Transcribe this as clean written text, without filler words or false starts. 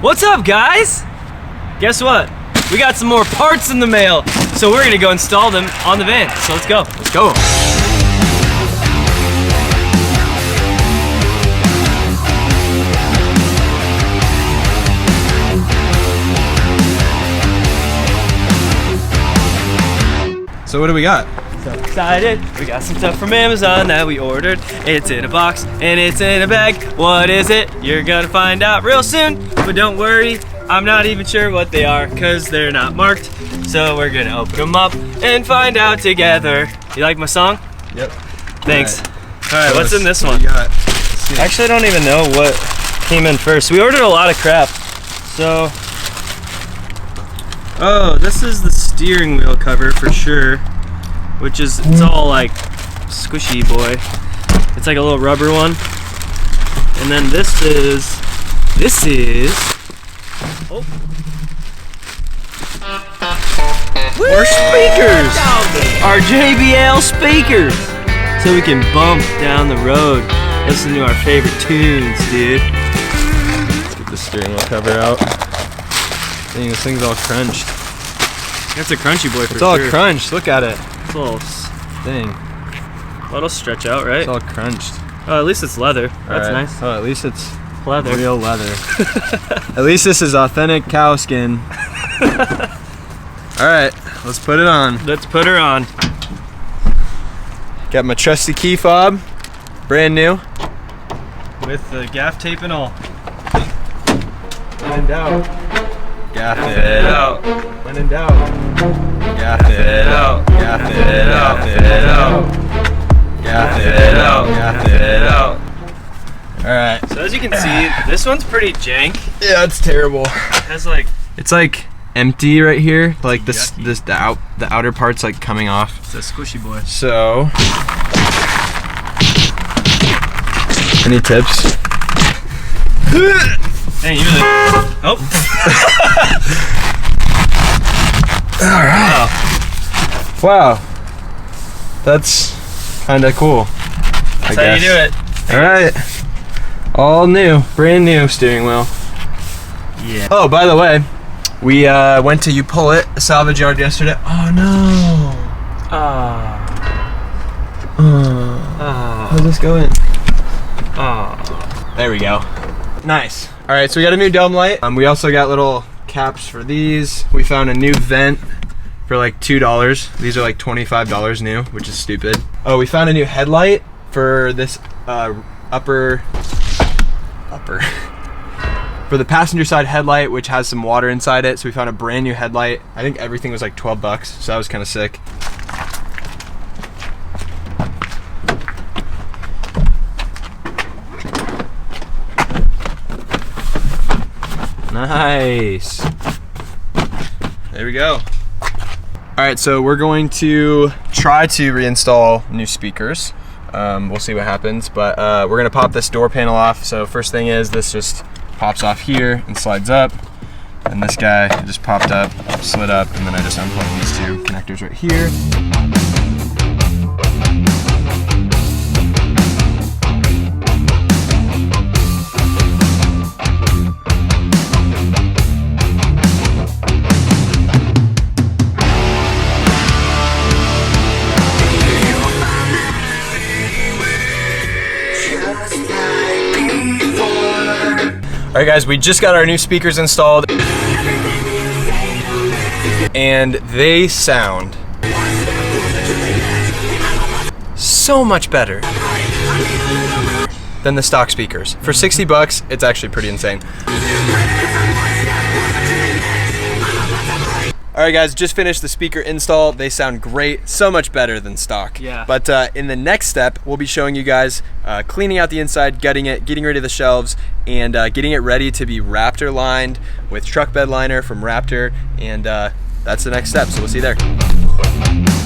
What's up, guys? Guess what? We got some more parts in the mail, so we're gonna go install them on the van. So let's go. Let's go. So what do we got? So excited. We got some stuff from Amazon that we ordered. It's in a box and it's in a bag. What is it? You're gonna find out real soon, but don't worry. I'm not even sure what they are because they're not marked. So we're gonna open them up and find out together. You like my song? Yep. Thanks. All right, what's in this one? Actually, I don't even know what came in first. We ordered a lot of crap. So, oh, this is the steering wheel cover for sure, which is, it's all like squishy, boy. It's like a little rubber one. And then this is, oh. Our speakers! Our JBL speakers! So we can bump down the road, listen to our favorite tunes, dude. let's get the steering wheel cover out. Dang, this thing's all crunched. That's a crunchy boy for It's all sure. crunched, look at it. It's a little, Dang, it'll stretch out, right? it's all crunched. Oh, at least it's leather. That's All right. nice. Oh, at least it's Leather. real leather. At least this is authentic cow skin. All right, let's put it on. Let's put her on. Got my trusty key fob, brand new. With the gaff tape and all. When in doubt, gaff Gaff it it out. out. When in doubt, gaff it out. Gaff it out. Gaff it out. Gaff it out. Gaff it out. All right. So as you can see, this one's pretty jank. Yeah, it's terrible. It has like, It's like empty right here. Like this, Yucky. the outer part's like coming off. it's a squishy boy. So, any tips? Dang, you really, oh. All right. Wow, that's kind of cool. That's how you do it. All right, all new, brand new steering wheel. Yeah. Oh, by the way, we went to a salvage yard yesterday. Oh no. How's this going? There we go. Nice. All right, so we got a new dome light. We also got little caps for these. We found a new vent for like $2. These are like $25 new, which is stupid. Oh, we found a new headlight for this upper for the passenger side headlight, which has some water inside it. So we found a brand new headlight. I think everything was like 12 bucks, so that was kind of sick. Nice. There we go. All right, so we're going to try to reinstall new speakers. We'll see what happens, but we're gonna pop this door panel off. So first thing is this just pops off here and slides up. And this guy just popped up, slid up, and then I just unplugged these two connectors right here. All right, guys, we just got our new speakers installed, and they sound so much better than the stock speakers. For 60 bucks, it's actually pretty insane. All right, guys, just finished the speaker install. They sound great, so much better than stock. Yeah. But in the next step, we'll be showing you guys cleaning out the inside, getting rid of the shelves, and getting it ready to be Raptor lined with truck bed liner from Raptor. And that's the next step, so we'll see you there.